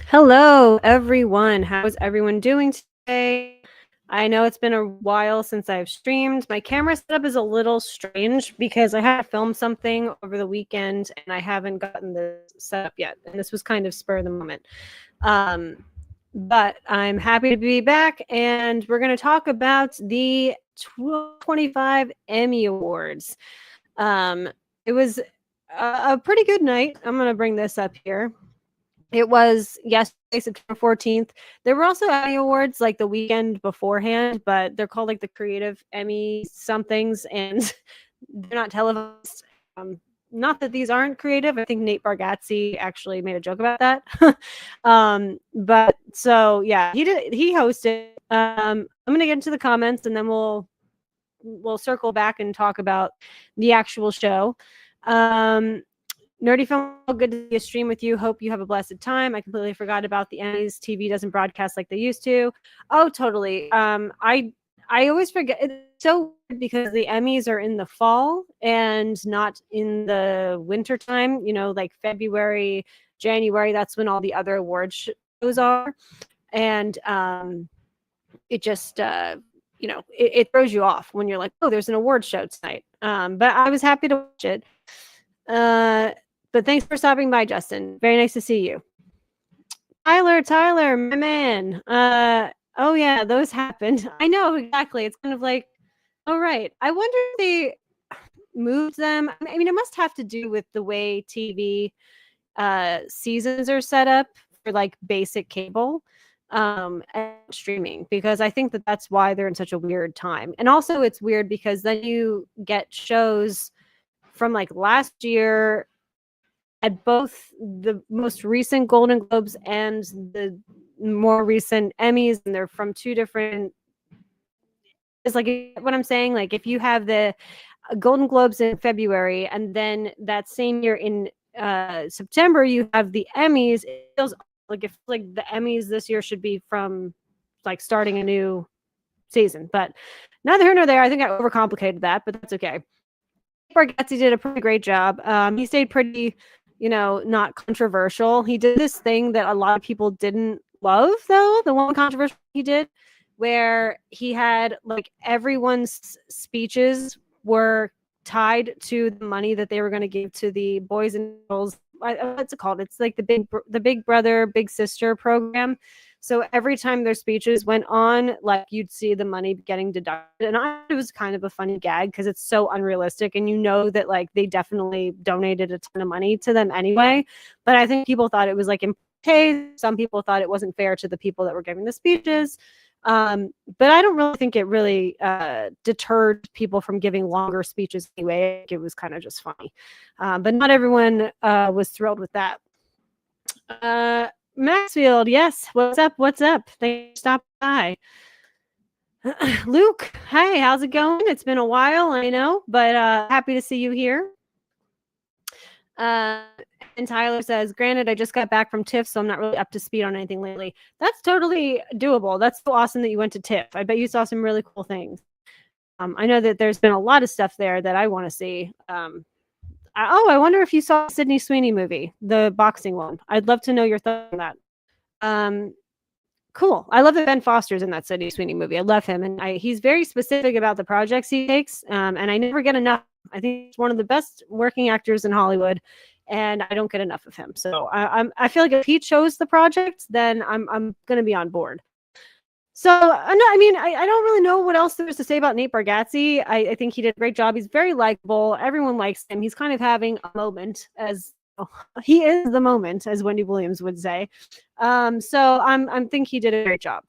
Hello, everyone. How's everyone doing today? I know it's been a while since I've streamed. My camera setup is a little strange because I had to film something over the weekend and I haven't gotten this set up yet. And this was kind of spur of the moment. But I'm happy to be back, and we're going to talk about the 2025 Emmy Awards. It was a pretty good night. I'm going to bring this up here. It was yesterday, September 14th. There were also Emmy Awards like the weekend beforehand, but they're called like the Creative Emmy somethings, and they're not televised. Not that these aren't creative. I think Nate Bargatze actually made a joke about that. But so yeah, he hosted. I'm gonna get into the comments and then we'll circle back and talk about the actual show. Nerdy Film, good to see a stream with you. Hope you have a blessed time. I completely forgot about the Emmys. TV doesn't broadcast like they used to. Oh, totally. I always forget. It's so weird because the Emmys are in the fall and not in the winter time. You know, like February, January. That's when all the other award shows are, and it just it throws you off when you're like, oh, there's an award show tonight. But I was happy to watch it. But thanks for stopping by, Justin. Very nice to see you. Tyler, my man. Oh yeah, those happened. I know exactly. It's kind of like, oh right. I wonder if they moved them. I mean, it must have to do with the way TV seasons are set up for like basic cable and streaming, because I think that that's why they're in such a weird time. And also it's weird because then you get shows from like last year at both the most recent Golden Globes and the more recent Emmys, and they're from two different. It's like what I'm saying. Like if you have the Golden Globes in February, and then that same year in September you have the Emmys, it feels like the Emmys this year should be from like starting a new season. But neither here nor there. I think I overcomplicated that, but that's okay. Bargatze did a pretty great job. He stayed pretty, not controversial. He did this thing that a lot of people didn't love, though. The one controversial he did, where he had like everyone's speeches were tied to the money that they were going to give to the boys and girls. What's it called? It's like the Big Brother, Big Sister program. So every time their speeches went on, like you'd see the money getting deducted. And it was kind of a funny gag because it's so unrealistic. And you know that like they definitely donated a ton of money to them anyway. But I think people thought it was like okay. Some people thought it wasn't fair to the people that were giving the speeches. But I don't really think it really deterred people from giving longer speeches anyway. It was kind of just funny. But not everyone was thrilled with that. Maxfield, yes. What's up? Thanks for stopping by. Luke, hey, how's it going? It's been a while, I know, but happy to see you here. And Tyler says, granted, I just got back from TIFF, so I'm not really up to speed on anything lately. That's totally doable. That's so awesome that you went to TIFF. I bet you saw some really cool things. I know that there's been a lot of stuff there that I want to see. I wonder if you saw the Sydney Sweeney movie, the boxing one. I'd love to know your thoughts on that. Cool. I love that Ben Foster's in that Sydney Sweeney movie. I love him, and he's very specific about the projects he takes, and I never get enough. I think he's one of the best working actors in Hollywood, and I don't get enough of him. So I feel like if he chose the project, then I'm going to be on board. So, no, I mean, I don't really know what else there is to say about Nate Bargatze. I think he did a great job. He's very likable. Everyone likes him. He's kind of having a moment, as he is the moment, as Wendy Williams would say. So I think he did a great job.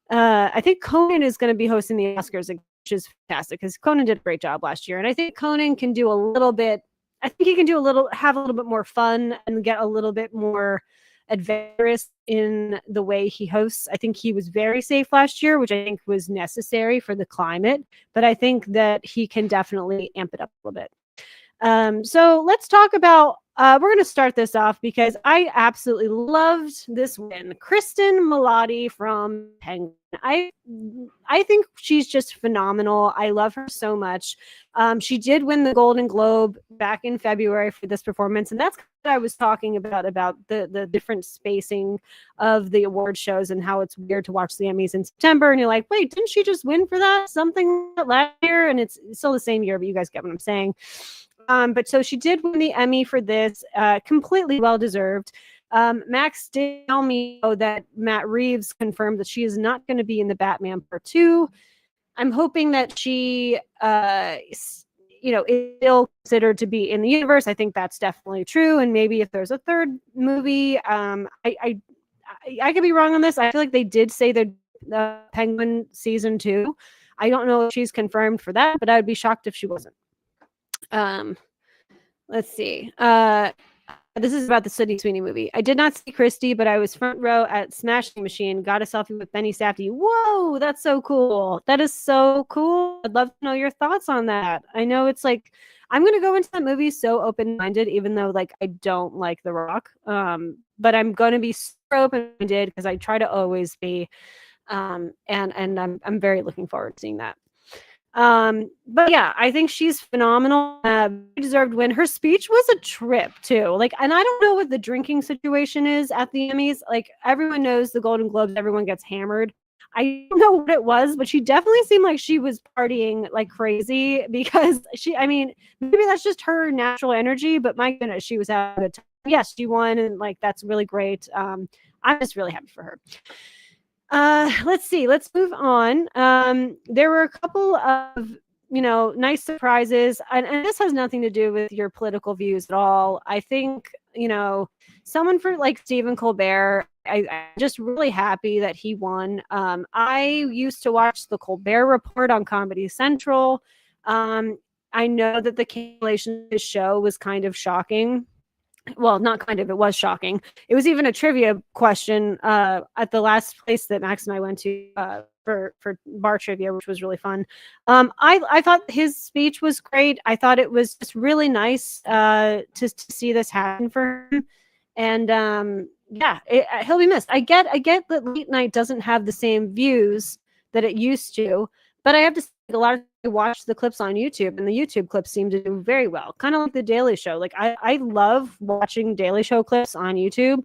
I think Conan is going to be hosting the Oscars, which is fantastic because Conan did a great job last year. And I think Conan can do a little bit. I think he can have a little bit more fun and get a little bit more adventurous in the way he hosts. I think he was very safe last year, which I think was necessary for the climate, but I think that he can definitely amp it up a little bit. So let's talk about, we're going to start this off because I absolutely loved this win. Kristen Milotti from Penguin. I think she's just phenomenal. I love her so much. She did win the Golden Globe back in February for this performance, and that's what I was talking about the different spacing of the award shows and how it's weird to watch the Emmys in September, and you're like, wait, didn't she just win for that something last year? And it's still the same year, but you guys get what I'm saying. But so she did win the Emmy for this, completely well deserved. Max did tell me that Matt Reeves confirmed that she is not going to be in the Batman Part 2. I'm hoping that she, is still considered to be in the universe. I think that's definitely true. And maybe if there's a third movie, I could be wrong on this. I feel like they did say the Penguin season 2. I don't know if she's confirmed for that, but I would be shocked if she wasn't. Let's see. This is about the Sydney Sweeney movie. I did not see Christy, but I was front row at Smashing Machine. Got a selfie with Benny Safdie. Whoa, that's so cool. That is so cool. I'd love to know your thoughts on that. I know it's like, I'm going to go into that movie so open-minded, even though like I don't like The Rock. But I'm going to be super open-minded because I try to always be. And I'm very looking forward to seeing that. But yeah, I think she's phenomenal. Deserved win. Her speech was a trip too. Like, and I don't know what the drinking situation is at the Emmys. Like, everyone knows the Golden Globes, everyone gets hammered. I don't know what it was, but she definitely seemed like she was partying like crazy because maybe that's just her natural energy, but my goodness, she was having a good time. Yes, she won, and like that's really great. I'm just really happy for her. Let's see. Let's move on. There were a couple of, nice surprises, and this has nothing to do with your political views at all. I think, someone for like Stephen Colbert, I'm just really happy that he won. I used to watch the Colbert Report on Comedy Central. I know that the cancellation of his show was kind of shocking. Well, not kind of, it was shocking. It was even a trivia question at the last place that Max and I went to for bar trivia, which was really fun. I thought his speech was great. I thought it was just really nice to see this happen for him. And he'll be missed. I get that late night doesn't have the same views that it used to, but I have to say, a lot of people watch the clips on YouTube, and the YouTube clips seem to do very well. Kind of like the Daily Show. Like I love watching Daily Show clips on YouTube,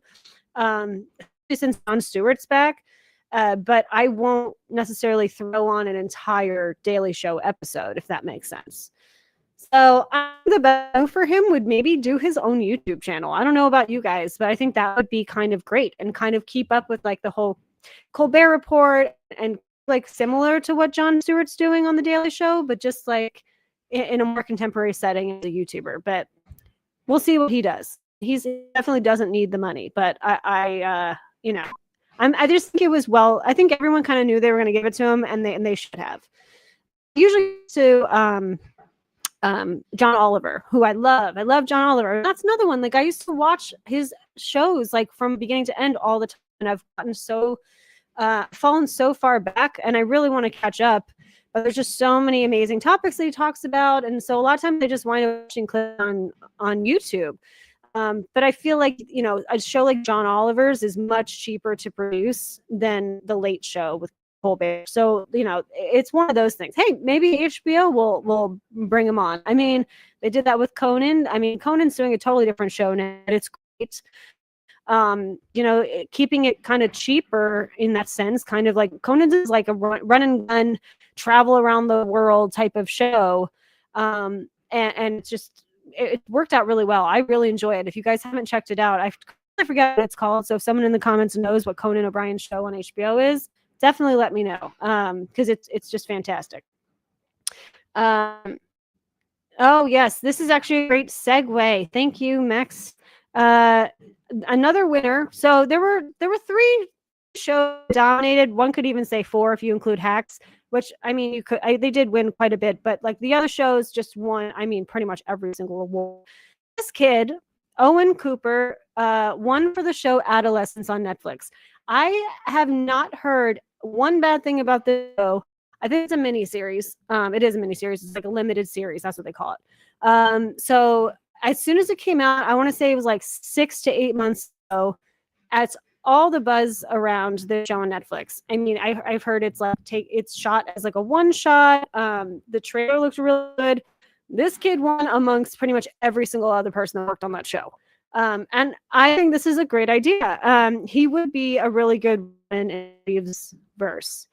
since Jon Stewart's back. But I won't necessarily throw on an entire Daily Show episode, if that makes sense. So I think the best thing for him would maybe do his own YouTube channel. I don't know about you guys, but I think that would be kind of great and kind of keep up with like the whole Colbert Report and like similar to what Jon Stewart's doing on the Daily Show, but just like in a more contemporary setting as a YouTuber. But we'll see what he does. He definitely doesn't need the money, but I just think it was well. I think everyone kind of knew they were going to give it to him, and they should have. Usually to John Oliver, who I love. I love John Oliver. That's another one. Like I used to watch his shows like from beginning to end all the time, and I've gotten fallen so far back, and I really want to catch up, but there's just so many amazing topics that he talks about, and so a lot of times I just wind up watching clips on YouTube. But I feel like a show like John Oliver's is much cheaper to produce than the Late Show with Colbert. So it's one of those things. Hey, maybe HBO will bring him on. I mean, they did that with Conan. I mean, Conan's doing a totally different show now, and it's great. Keeping it kind of cheaper in that sense, kind of like Conan's is like a run and gun, travel around the world type of show. And it's just, it worked out really well. I really enjoy it. If you guys haven't checked it out, I forget what it's called. So if someone in the comments knows what Conan O'Brien's show on HBO is, definitely let me know. Cause it's just fantastic. Oh yes, this is actually a great segue. Thank you, Max. Another winner. So there were 3 shows dominated. One could even say 4 if you include Hacks, which I mean, they did win quite a bit, but like the other shows just won. I mean, pretty much every single award. This kid, Owen Cooper, won for the show Adolescence on Netflix. I have not heard one bad thing about this show. I think it's a mini series. It is a mini series. It's like a limited series. That's what they call it. So as soon as it came out, I want to say it was like 6 to 8 months ago. It's all the buzz around the show on Netflix. I mean, I've heard it's shot as like a one shot. The trailer looks really good. This kid won amongst pretty much every single other person that worked on that show. And I think this is a great idea. He would be a really good one in Reeves' verse.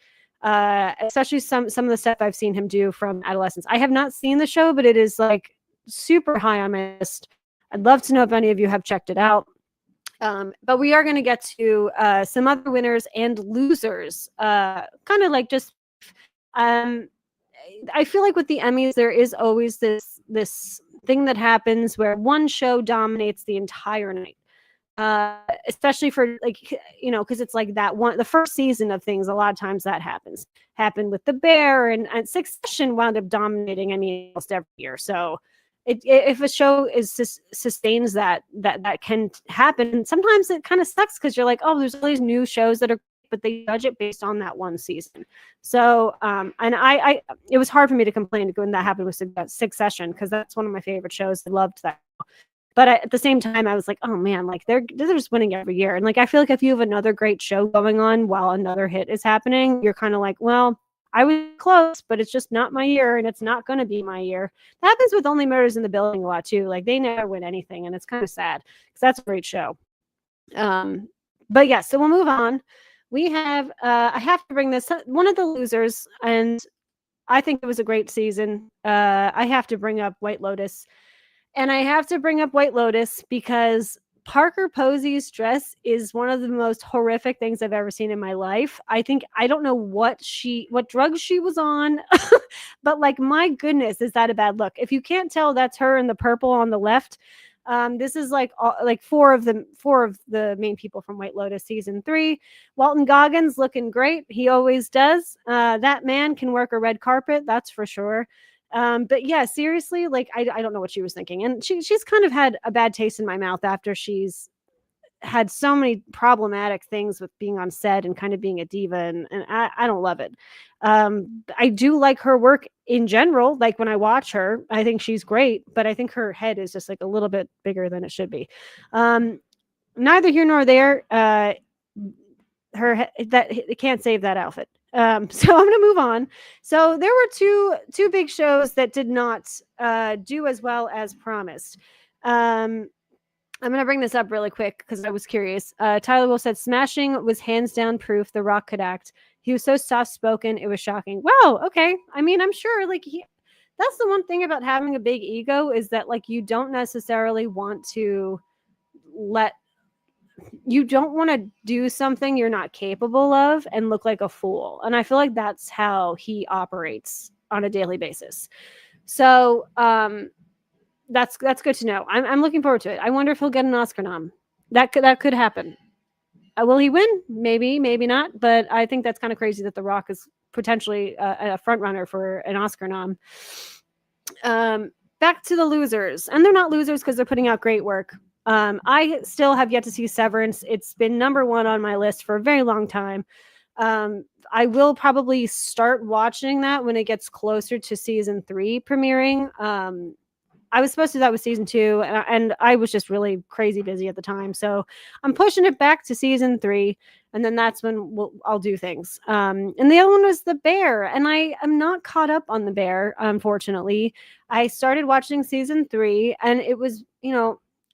Especially some of the stuff I've seen him do from adolescence. I have not seen the show, but it is like super high on my list. I'd love to know if any of you have checked it out. But we are going to get to some other winners and losers. Kind of like just, I feel like with the Emmys, there is always this thing that happens where one show dominates the entire night. Especially for like, because it's like the first season of things, a lot of times that happened with The Bear, and Succession wound up dominating almost every year. So if a show sustains that can happen, sometimes it kind of sucks because you're like, oh, there's all these new shows that are, but they judge it based on that one season. So and I it was hard for me to complain when that happened with Succession, because that's one of my favorite shows. I loved that. But at the same time, I was like, oh man, like they're just winning every year. And like, I feel like if you have another great show going on while another hit is happening, you're kind of like, well, I was close, but it's just not my year, and it's not going to be my year. That happens with Only Murders in the Building a lot too. Like they never win anything, and it's kind of sad because that's a great show. But yeah, so we'll move on. We have, I have to bring this, one of the losers, and I think it was a great season. I have to bring up White Lotus. And I have to bring up White Lotus because Parker Posey's dress is one of the most horrific things I've ever seen in my life. I don't know what drugs she was on, but like, my goodness, is that a bad look? If you can't tell, that's her in the purple on the left. This is like four of the main people from White Lotus season 3. Walton Goggins looking great. He always does. That man can work a red carpet, that's for sure. But yeah, seriously, like I don't know what she was thinking. And she's kind of had a bad taste in my mouth after she's had so many problematic things with being on set and kind of being a diva, and I don't love it. I do like her work in general. Like when I watch her, I think she's great, but I think her head is just like a little bit bigger than it should be. Neither here nor there. It can't save that outfit. So I'm going to move on. So there were two big shows that did not do as well as promised. I'm going to bring this up really quick because I was curious. Tyler Will said Smashing was hands down proof The Rock could act. He was so soft spoken, it was shocking. Wow, okay. I mean, I'm sure like that's the one thing about having a big ego, is that like you don't necessarily want to do something you're not capable of and look like a fool. And I feel like that's how he operates on a daily basis. So that's good to know. I'm looking forward to it. I wonder if he'll get an Oscar nom. That could happen. Will he win? Maybe, maybe not. But I think that's kind of crazy that The Rock is potentially a front runner for an Oscar nom. Back to the losers, and they're not losers because they're putting out great work. I still have yet to see Severance. It's been number 1 on my list for a very long time. I will probably start watching that when it gets closer to season 3 premiering. I was supposed to do that with season 2, and I was just really crazy busy at the time. So I'm pushing it back to season 3, and then that's when I'll do things. And the other one was The Bear, and I am not caught up on The Bear, unfortunately. I started watching season 3, and it was,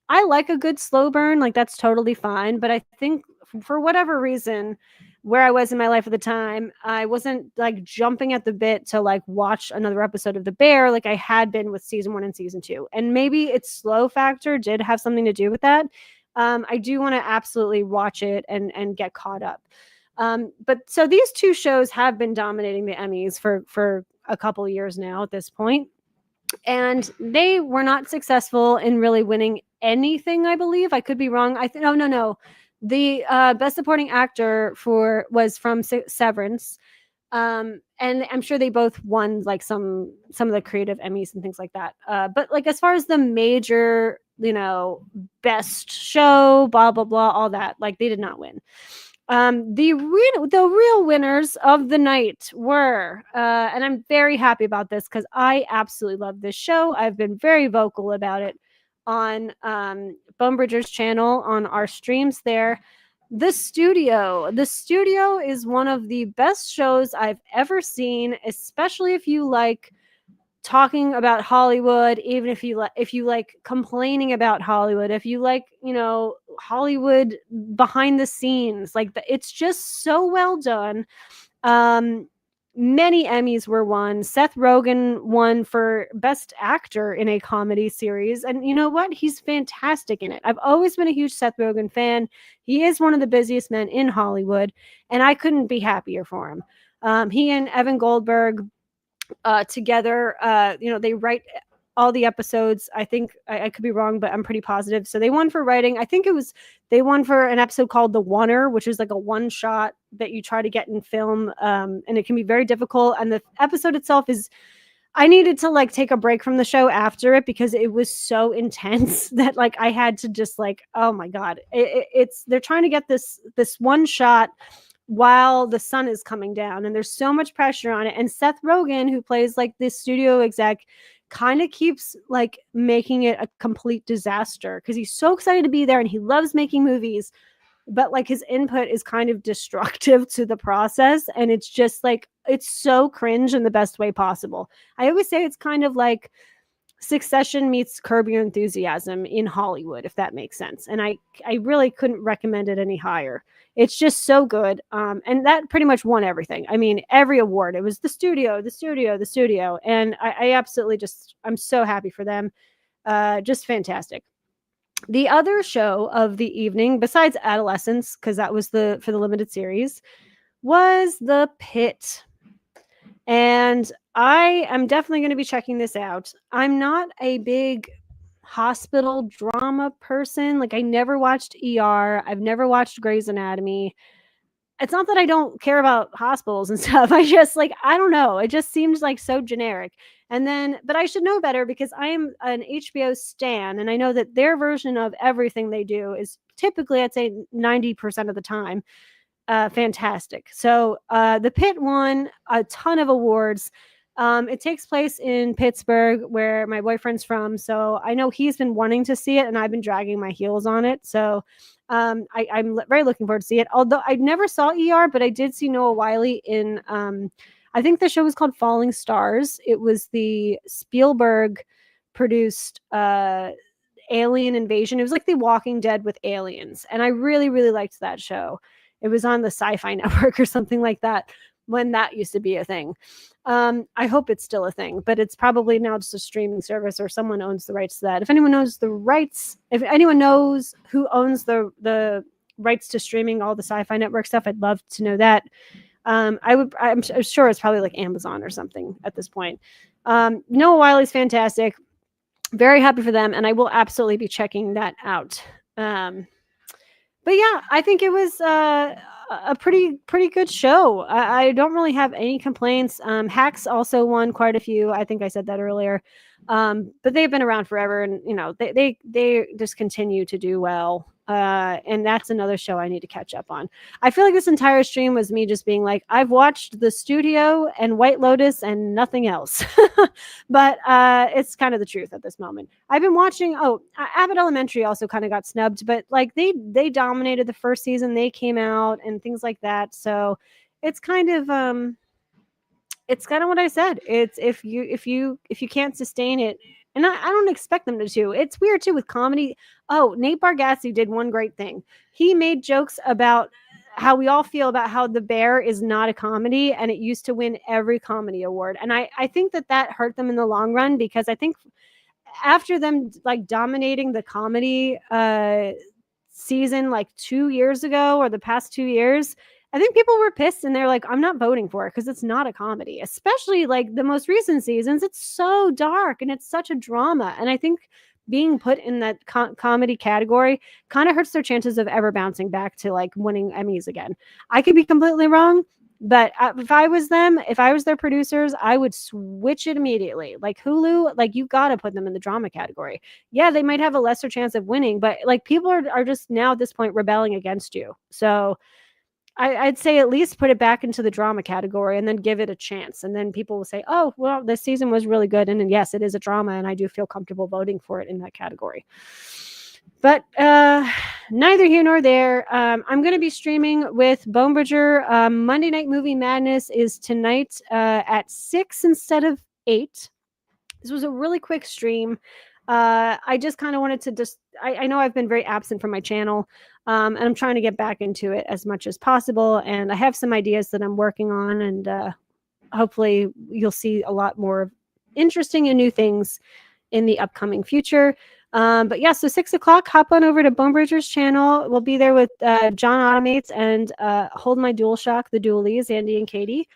I like a good slow burn, like that's totally fine. But I think for whatever reason, where I was in my life at the time, I wasn't like jumping at the bit to like watch another episode of The Bear like I had been with season 1 and season 2. And maybe its slow factor did have something to do with that. I do want to absolutely watch it and get caught up. But so these 2 shows have been dominating the Emmys for a couple of years now at this point. And they were not successful in really winning anything, I believe. I could be wrong. No. The best supporting actor was from Severance. And I'm sure they both won like some of the creative Emmys and things like that. But like as far as the major, best show, blah, blah, blah, all that, like they did not win. The real winners of the night were, and I'm very happy about this because I absolutely love this show. I've been very vocal about it on Bone Bridger's channel, on our streams there. The Studio. The Studio is one of the best shows I've ever seen, especially if you like talking about Hollywood, even if you like complaining about Hollywood, if you like, Hollywood behind the scenes, it's just so well done. Um, Many Emmys were won. Seth Rogen won for Best Actor in a Comedy Series. And you know what? He's fantastic in it. I've always been a huge Seth Rogen fan. He is one of the busiest men in Hollywood, and I couldn't be happier for him. He and Evan Goldberg together, they write all the episodes. I think I could be wrong, but I'm pretty positive. So they won for writing. I think they won for an episode called The Oneer, which is like a one shot that you try to get in film. And it can be very difficult. And the episode itself I needed to like take a break from the show after it because it was so intense that like I had to just like, oh my God, they're trying to get this one shot while the sun is coming down, and there's so much pressure on it. And Seth Rogen, who plays like this studio exec, kind of keeps like making it a complete disaster because he's so excited to be there and he loves making movies, but like his input is kind of destructive to the process, and it's just like it's so cringe in the best way possible. I always say it's kind of like Succession meets Curb Your Enthusiasm in Hollywood, if that makes sense. And I really couldn't recommend it any higher. It's just so good. And that pretty much won everything. I mean, every award. It was the studio, the studio, the studio. And I absolutely I'm so happy for them. Just fantastic. The other show of the evening, besides Adolescence, because that was for the limited series, was The Pit. And I am definitely going to be checking this out. I'm not a big hospital drama person. Like, I never watched ER. I've never watched Grey's Anatomy. It's not that I don't care about hospitals and stuff. I just like, I don't know. It just seems like so generic. But I should know better because I am an HBO stan, and I know that their version of everything they do is typically, I'd say 90% of the time, fantastic. So The Pit won a ton of awards. It takes place in Pittsburgh, where my boyfriend's from. So I know he's been wanting to see it, and I've been dragging my heels on it. So I'm very looking forward to see it. Although I never saw ER, but I did see Noah Wyle in. I think the show was called Falling Stars. It was the Spielberg produced alien invasion. It was like The Walking Dead with aliens, and I really, really liked that show. It was on the Sci-Fi Network or something like that when that used to be a thing. I hope it's still a thing, but it's probably now just a streaming service, or someone owns the rights to that. If anyone knows the rights, if anyone knows who owns the rights to streaming all the Sci-Fi Network stuff, I'd love to know that. I'm sure it's probably like Amazon or something at this point. Noah Wile's fantastic. Very happy for them, and I will absolutely be checking that out. But yeah, I think it was a pretty good show. I don't really have any complaints. Hacks also won quite a few. I think I said that earlier. But they've been around forever, and they just continue to do well. And that's another show I need to catch up on. I feel like this entire stream was me just being like, I've watched The Studio and White Lotus and nothing else. But it's kind of the truth at this moment. I've been watching. Abbott Elementary also kind of got snubbed, but like they dominated the first season. They came out and things like that. So it's kind of what I said. It's if you can't sustain it. And I don't expect them to. It's weird too with comedy. Oh, Nate Bargatze did one great thing. He made jokes about how we all feel about how The Bear is not a comedy, and it used to win every comedy award. And I think that hurt them in the long run, because I think after them like dominating the comedy season like 2 years ago, or the past 2 years, I think people were pissed, and they're like, I'm not voting for it because it's not a comedy. Especially like the most recent seasons, it's so dark and it's such a drama. And I think being put in that comedy category kind of hurts their chances of ever bouncing back to like winning Emmys again. I could be completely wrong, but if I was their producers, I would switch it immediately. Like Hulu, like you got to put them in the drama category. Yeah, they might have a lesser chance of winning, but like people are just now at this point rebelling against you. So I'd say at least put it back into the drama category and then give it a chance. And then people will say, oh, well, this season was really good. And yes, it is a drama, and I do feel comfortable voting for it in that category. But neither here nor there. I'm going to be streaming with Bonebridger. Monday Night Movie Madness is tonight at 6 instead of 8. This was a really quick stream. I just kind of wanted to I know I've been very absent from my channel, and I'm trying to get back into it as much as possible. And I have some ideas that I'm working on, and hopefully you'll see a lot more interesting and new things in the upcoming future. But yeah, so 6 o'clock, hop on over to Bonebridger's channel. We'll be there with John Automates and Hold My DualShock, the Dualies, Andy and Katie.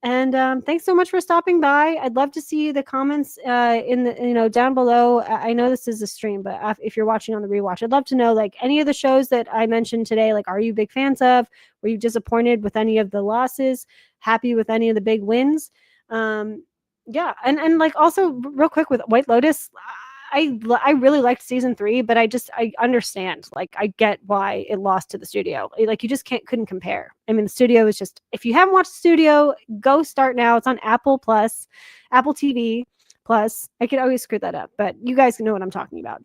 And thanks so much for stopping by. I'd love to see the comments in the down below. I know this is a stream, but if you're watching on the rewatch, I'd love to know like any of the shows that I mentioned today. Like, are you big fans of? Were you disappointed with any of the losses? Happy with any of the big wins? Yeah, and like also real quick with White Lotus, I really liked season 3, but I understand, like I get why it lost to the studio. Like you just couldn't compare. I mean, the studio is just, if you haven't watched the studio, go start now. It's on Apple TV Plus. I could always screw that up, but you guys know what I'm talking about.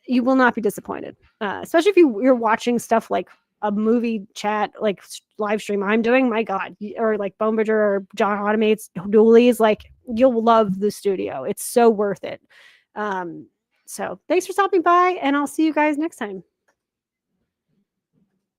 You will not be disappointed, especially if you're watching stuff like a movie chat, like live stream I'm doing. My God, or like Bonebridger or John Automates, Doolies, like you'll love the studio. It's so worth it. So thanks for stopping by, and I'll see you guys next time.